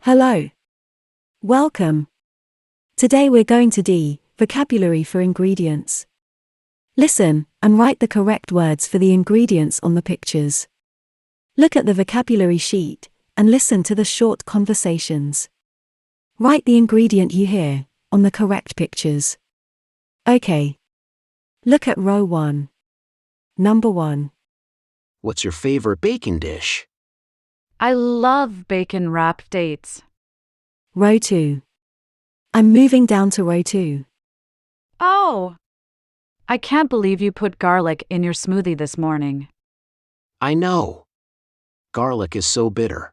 Hello. Welcome. Today we're going to do vocabulary for ingredients. Listen and write the correct words for the ingredients on the pictures. Look at the vocabulary sheet and listen to the short conversations. Write the ingredient you hear on the correct pictures. Okay. Look at row 1. Number 1. What's your favorite baking dish? I love bacon-wrapped dates. Row 2. I'm moving down to row 2. Oh! I can't believe you put garlic in your smoothie this morning. I know. Garlic is so bitter.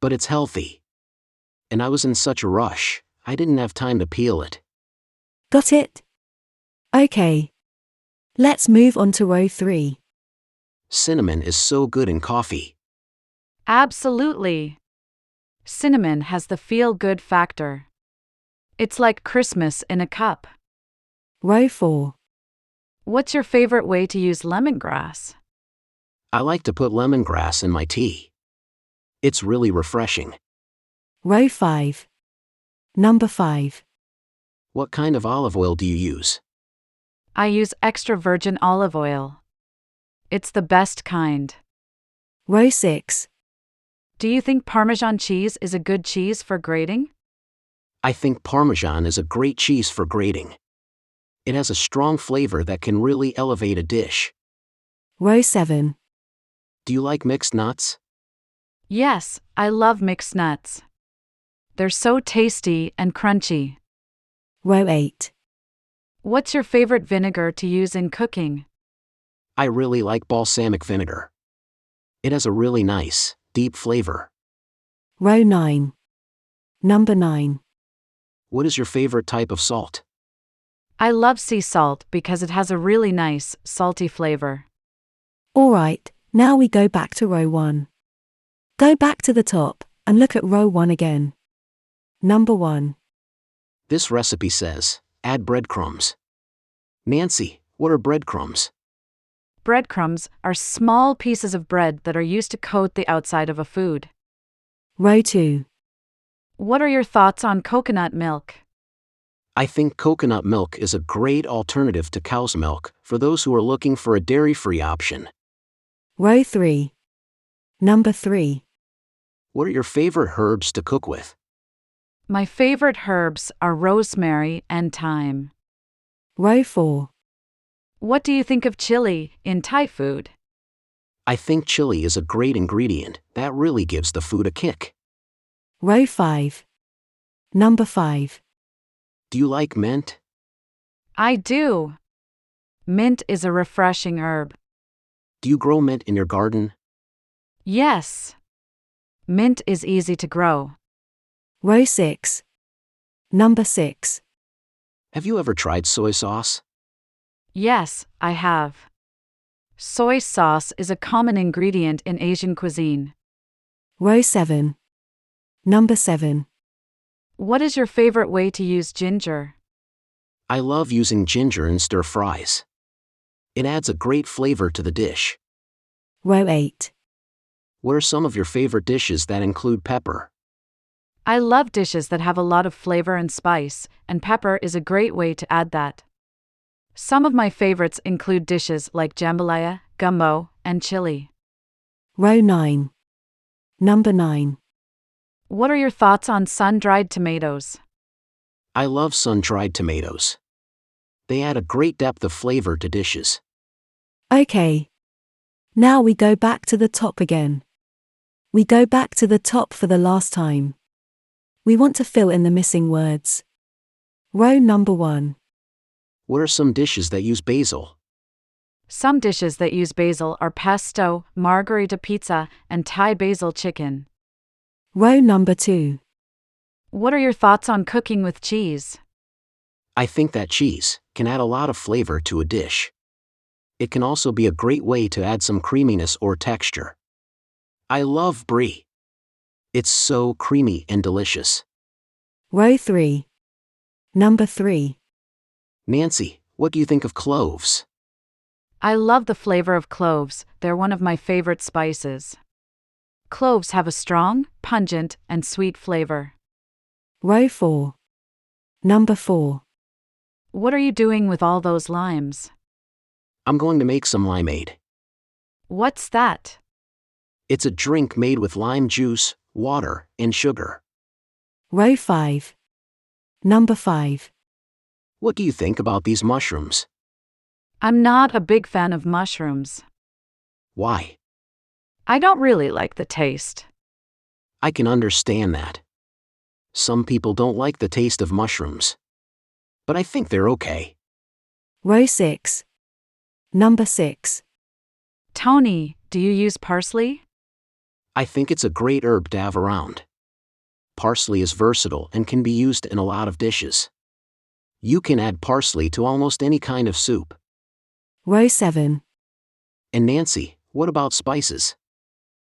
But it's healthy. And I was in such a rush, I didn't have time to peel it. Got it? Okay. Let's move on to row 3. Cinnamon is so good in coffee. Absolutely. Cinnamon has the feel-good factor. It's like Christmas in a cup. Row 4. What's your favorite way to use lemongrass? I like to put lemongrass in my tea. It's really refreshing. Row 5. Number 5. What kind of olive oil do you use? I use extra virgin olive oil. It's the best kind. Row 6. Do you think Parmesan cheese is a good cheese for grating? I think Parmesan is a great cheese for grating. It has a strong flavor that can really elevate a dish. Row 7. Do you like mixed nuts? Yes, I love mixed nuts. They're so tasty and crunchy. Row 8. What's your favorite vinegar to use in cooking? I really like balsamic vinegar. It has a really nice, deep flavor. Row 9. Number 9. What is your favorite type of salt? I love sea salt because it has a really nice, salty flavor. Alright, now we go back to row 1. Go back to the top and look at row 1 again. Number 1. This recipe says, add breadcrumbs. Nancy, what are breadcrumbs? Breadcrumbs are small pieces of bread that are used to coat the outside of a food. Row 2. What are your thoughts on coconut milk? I think coconut milk is a great alternative to cow's milk for those who are looking for a dairy-free option. Row 3. Number 3. What are your favorite herbs to cook with? My favorite herbs are rosemary and thyme. Row 4. What do you think of chili in Thai food? I think chili is a great ingredient that really gives the food a kick. Row 5. Number 5. Do you like mint? I do. Mint is a refreshing herb. Do you grow mint in your garden? Yes. Mint is easy to grow. Row 6. Number 6. Have you ever tried soy sauce? Yes, I have. Soy sauce is a common ingredient in Asian cuisine. Row 7. Number 7. What is your favorite way to use ginger? I love using ginger in stir fries. It adds a great flavor to the dish. Row 8. What are some of your favorite dishes that include pepper? I love dishes that have a lot of flavor and spice, and pepper is a great way to add that. Some of my favorites include dishes like jambalaya, gumbo, and chili. Row 9. Number 9. What are your thoughts on sun-dried tomatoes? I love sun-dried tomatoes. They add a great depth of flavor to dishes. Okay. Now we go back to the top again. We go back to the top for the last time. We want to fill in the missing words. Row number 1. What are some dishes that use basil? Some dishes that use basil are pesto, margherita pizza, and Thai basil chicken. Row number 2. What are your thoughts on cooking with cheese? I think that cheese can add a lot of flavor to a dish. It can also be a great way to add some creaminess or texture. I love brie. It's so creamy and delicious. Row 3. Number 3. Nancy, what do you think of cloves? I love the flavor of cloves, they're one of my favorite spices. Cloves have a strong, pungent, and sweet flavor. Row 4. Number 4. What are you doing with all those limes? I'm going to make some limeade. What's that? It's a drink made with lime juice, water, and sugar. Row 5. Number 5. What do you think about these mushrooms? I'm not a big fan of mushrooms. Why? I don't really like the taste. I can understand that. Some people don't like the taste of mushrooms. But I think they're okay. Row 6. Number 6. Tony, do you use parsley? I think it's a great herb to have around. Parsley is versatile and can be used in a lot of dishes. You can add parsley to almost any kind of soup. Row 7. And Nancy, what about spices?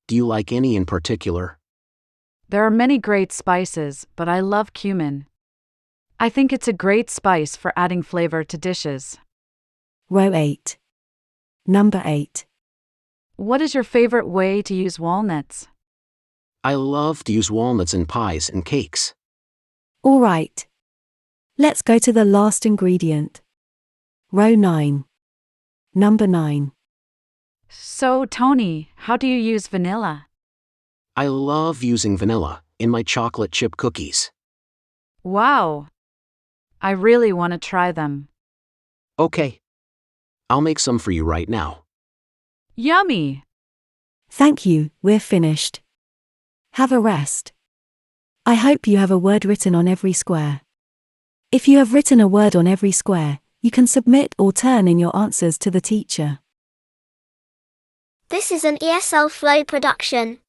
Do you like any in particular? There are many great spices, but I love cumin. I think it's a great spice for adding flavor to dishes. Row 8. Number 8. What is your favorite way to use walnuts? I love to use walnuts in pies and cakes. All right. Let's go to the last ingredient. Row 9. Number 9. So, Tony, how do you use vanilla? I love using vanilla in my chocolate chip cookies. Wow! I really want to try them. Okay. I'll make some for you right now. Yummy! Thank you, we're finished. Have a rest. I hope you have a word written on every square. If you have written a word on every square, you can submit or turn in your answers to the teacher. This is an ESL Flow production.